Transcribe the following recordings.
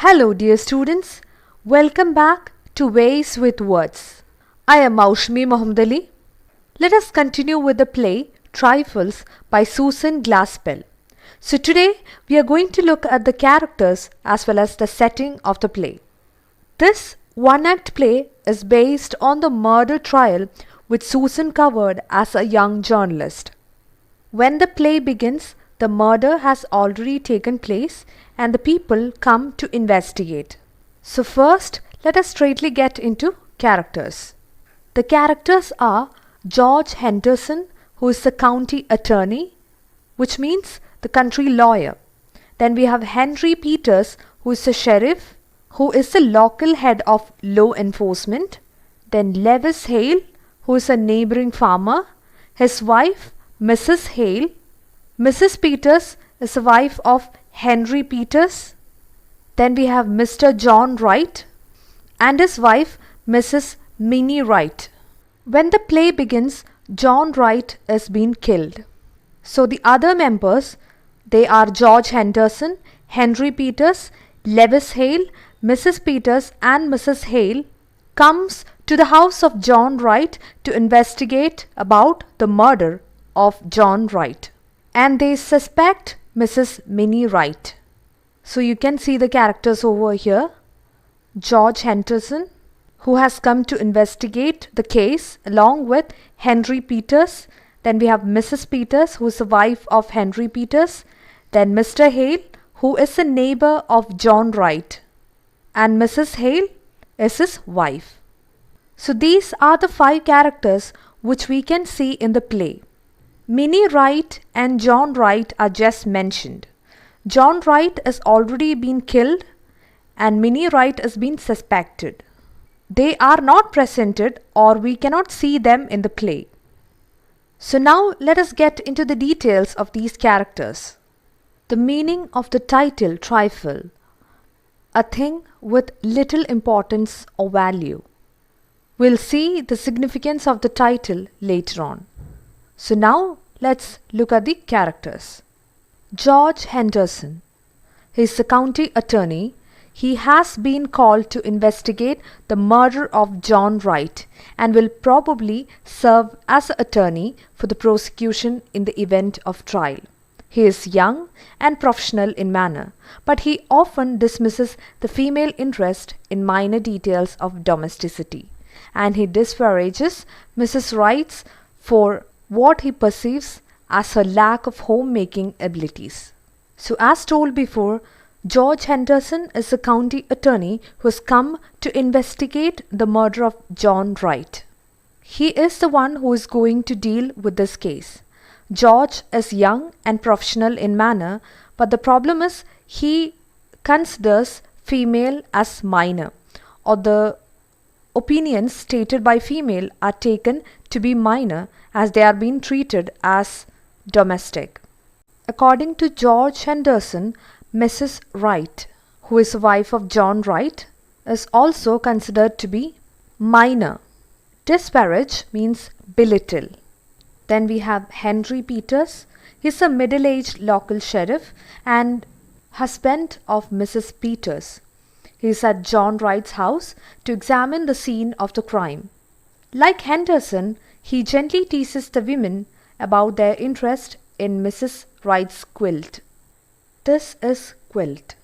Hello dear students, welcome back to Ways with Words. I am Maushmi Mohammed Ali. Let us continue with the play Trifles by Susan Glaspell. So today we are going to look at the characters as well as the setting of the play. This one-act play is based on the murder trial which Susan covered as a young journalist. When the play begins, the murder has already taken place and the people come to investigate. So first, let us straightly get into characters. The characters are George Henderson, who is the county attorney, which means the country lawyer. Then we have Henry Peters, who is the sheriff, who is the local head of law enforcement. Then Lewis Hale, who is a neighboring farmer. His wife, Mrs. Hale. Mrs. Peters is the wife of Henry Peters. Then we have Mr. John Wright and his wife, Mrs. Minnie Wright. When the play begins, John Wright is being killed. So the other members, they are George Henderson, Henry Peters, Lewis Hale, Mrs. Peters and Mrs. Hale comes to the house of John Wright to investigate about the murder of John Wright. And they suspect Mrs. Minnie Wright. So you can see the characters over here. George Henderson, who has come to investigate the case along with Henry Peters. Then we have Mrs. Peters, who is the wife of Henry Peters. Then Mr. Hale, who is a neighbor of John Wright. And Mrs. Hale is his wife. So these are the 5 characters which we can see in the play. Minnie Wright and John Wright are just mentioned. John Wright has already been killed and Minnie Wright has been suspected. They are not presented or we cannot see them in the play. So now let us get into the details of these characters. The meaning of the title trifle, a thing with little importance or value. We'll see the significance of the title later on. So now let's look at the characters. George Henderson. He is the county attorney. He has been called to investigate the murder of John Wright and will probably serve as an attorney for the prosecution in the event of trial. He is young and professional in manner, but he often dismisses the female interest in minor details of domesticity, and he disparages Mrs. Wright for what he perceives as her lack of homemaking abilities. So as told before, George Henderson is the county attorney who has come to investigate the murder of John Wright. He is the one who is going to deal with this case. George is young and professional in manner, but the problem is he considers female as minor, or the opinions stated by female are taken to be minor as they are being treated as domestic. According to George Henderson, Mrs. Wright, who is the wife of John Wright, is also considered to be minor. Disparage means belittle. Then we have Henry Peters. He is a middle-aged local sheriff and husband of Mrs. Peters. He is at John Wright's house to examine the scene of the crime. Like Henderson, he gently teases the women about their interest in Mrs. Wright's quilt. This is quilt.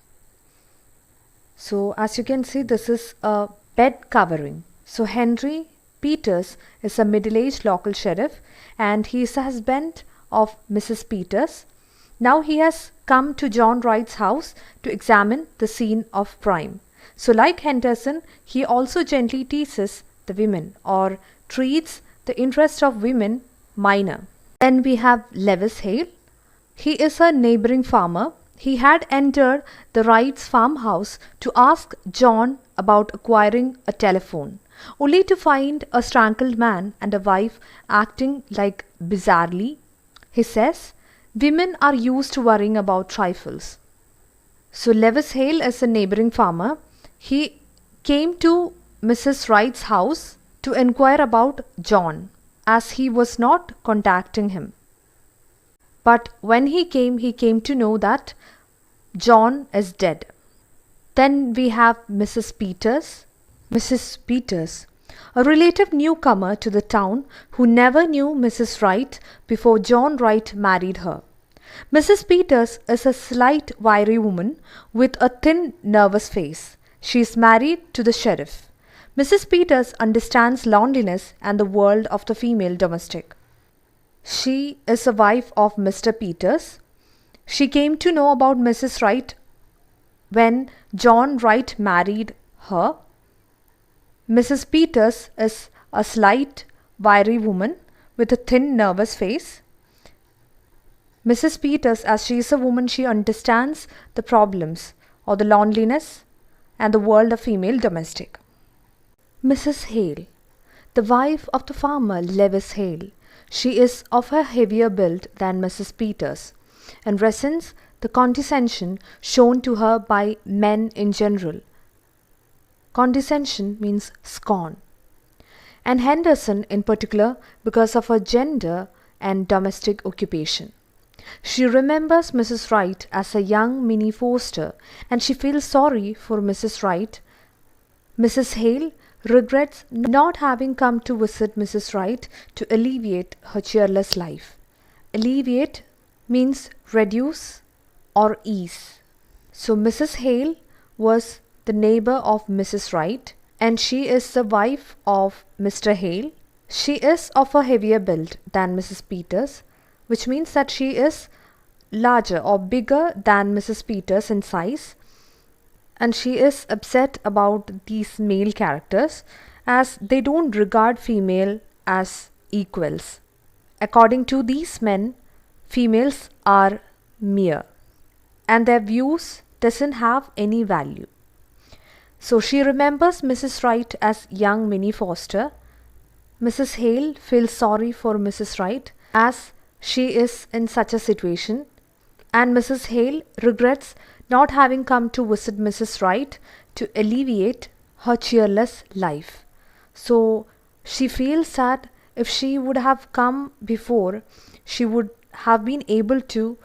So as you can see, this is a bed covering. So Henry Peters is a middle-aged local sheriff and he is the husband of Mrs. Peters. Now he has come to John Wright's house to examine the scene of crime. So like Henderson, he also gently teases the women or treats the interest of women minor. Then we have Lewis Hale. He is a neighboring farmer. He had entered the Wrights' farmhouse to ask John about acquiring a telephone, only to find a strangled man and a wife acting like bizarrely. He says, women are used to worrying about trifles. So Lewis Hale is a neighboring farmer. He came to Mrs. Wright's house to inquire about John, as he was not contacting him. But when he came to know that John is dead. Then we have Mrs. Peters. Mrs. Peters, a relative newcomer to the town who never knew Mrs. Wright before John Wright married her. Mrs. Peters is a slight, wiry woman with a thin, nervous face. She is married to the sheriff. Mrs. Peters understands loneliness and the world of the female domestic. She is a wife of Mr. Peters. She came to know about Mrs. Wright when John Wright married her. Mrs. Peters is a slight, wiry woman with a thin, nervous face. Mrs. Peters, as she is a woman, she understands the problems or the loneliness and the world of female domestic. Mrs. Hale, the wife of the farmer Lewis Hale. She is of a heavier build than Mrs. Peters and resents the condescension shown to her by men in general. Condescension means scorn. And Henderson in particular because of her gender and domestic occupation. She remembers Mrs. Wright as a young Minnie Foster and she feels sorry for Mrs. Wright. Mrs. Hale regrets not having come to visit Mrs. Wright to alleviate her cheerless life. Alleviate means reduce or ease. So Mrs. Hale was the neighbor of Mrs. Wright and she is the wife of Mr. Hale. She is of a heavier build than Mrs. Peters, which means that she is larger or bigger than Mrs. Peters in size, and she is upset about these male characters as they don't regard female as equals. According to these men, females are mere and their views doesn't have any value. So she remembers Mrs. Wright as young Minnie Foster. Mrs. Hale feels sorry for Mrs. Wright as she is in such a situation, and Mrs. Hale regrets not having come to visit Mrs. Wright to alleviate her cheerless life. So she feels that if she would have come before, she would have been able to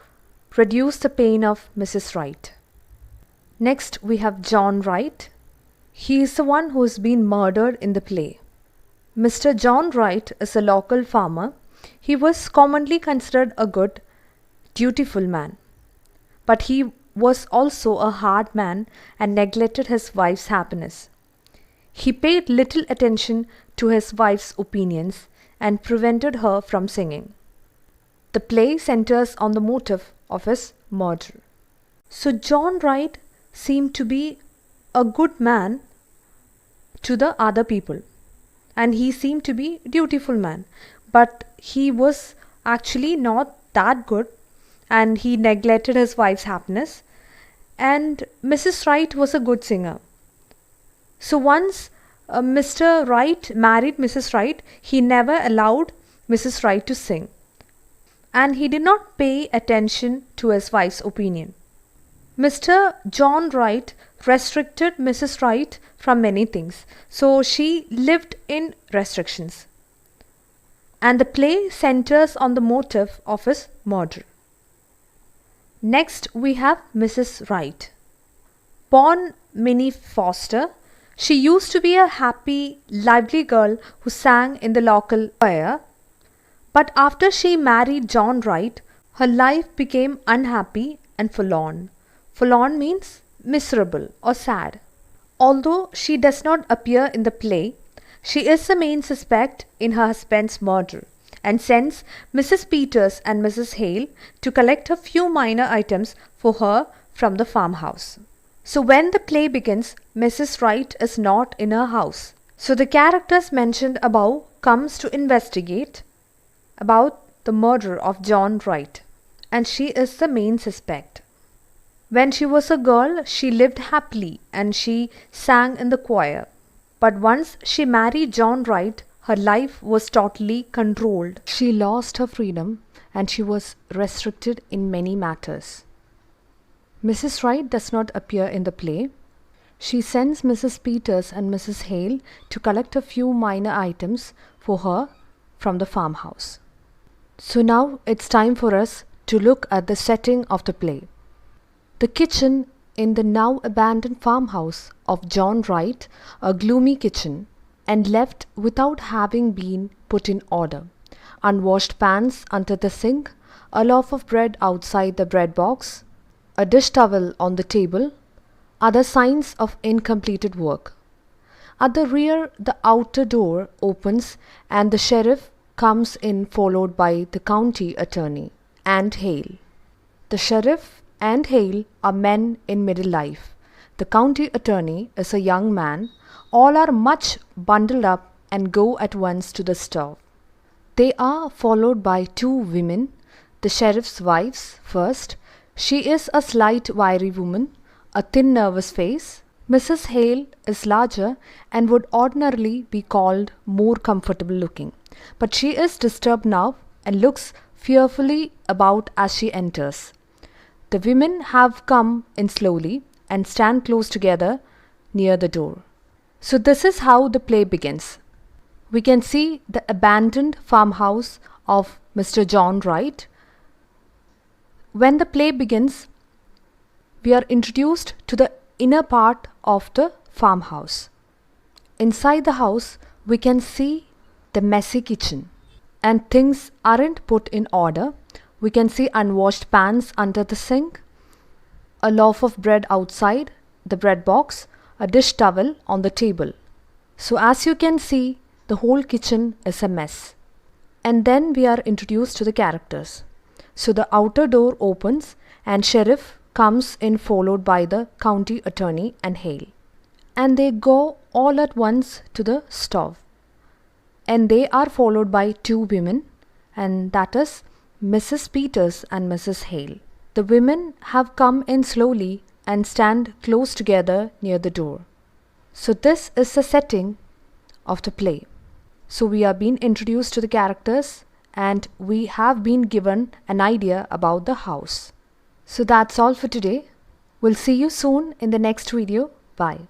reduce the pain of Mrs. Wright. Next we have John Wright. He is the one who has been murdered in the play. Mr. John Wright is a local farmer. He was commonly considered a good, dutiful man. But he was also a hard man and neglected his wife's happiness. He paid little attention to his wife's opinions and prevented her from singing. The play centers on the motive of his murder. So John Wright seemed to be a good man to the other people and he seemed to be a dutiful man, but he was actually not that good and he neglected his wife's happiness, and Mrs. Wright was a good singer. So once Mr. Wright married Mrs. Wright, he never allowed Mrs. Wright to sing and he did not pay attention to his wife's opinion. Mr. John Wright restricted Mrs. Wright from many things, so she lived in restrictions. And the play centers on the motive of his murder. Next we have Mrs. Wright. Born Minnie Foster, she used to be a happy, lively girl who sang in the local choir. But after she married John Wright, her life became unhappy and forlorn. Forlorn means miserable or sad. Although she does not appear in the play, she is the main suspect in her husband's murder and sends Mrs. Peters and Mrs. Hale to collect a few minor items for her from the farmhouse. So when the play begins, Mrs. Wright is not in her house. So the characters mentioned above comes to investigate about the murder of John Wright, and she is the main suspect. When she was a girl, she lived happily and she sang in the choir. But once she married John Wright, her life was totally controlled. She lost her freedom and she was restricted in many matters. Mrs. Wright does not appear in the play. She sends Mrs. Peters and Mrs. Hale to collect a few minor items for her from the farmhouse. So now it's time for us to look at the setting of the play. The kitchen in the now abandoned farmhouse of John Wright a gloomy kitchen, and left without having been put in order. Unwashed pans under the sink, a loaf of bread outside the bread box, a dish towel on the table, other signs of incompleted work. At the rear, the outer door opens and the sheriff comes in, followed by the county attorney and Hale. The sheriff and Hale are men in middle life. The county attorney is a young man. All are much bundled up and go at once to the stove. They are followed by two women, the sheriff's wives first. She is a slight, wiry woman, a thin, nervous face. Mrs. Hale is larger and would ordinarily be called more comfortable looking, but she is disturbed now and looks fearfully about as she enters. The women have come in slowly and stand close together near the door. So this is how the play begins. We can see the abandoned farmhouse of Mr. John Wright. When the play begins, we are introduced to the inner part of the farmhouse. Inside the house, we can see the messy kitchen, and things aren't put in order. We can see unwashed pans under the sink, a loaf of bread outside the bread box, a dish towel on the table. So as you can see, the whole kitchen is a mess. And then we are introduced to the characters. So the outer door opens and sheriff comes in, followed by the county attorney and Hale. And they go all at once to the stove. And they are followed by two women, and that is Mrs. Peters and Mrs. Hale. The women have come in slowly and stand close together near the door. So this is the setting of the play. So we are being introduced to the characters and we have been given an idea about the house. So that's all for today. We'll see you soon in the next video. Bye.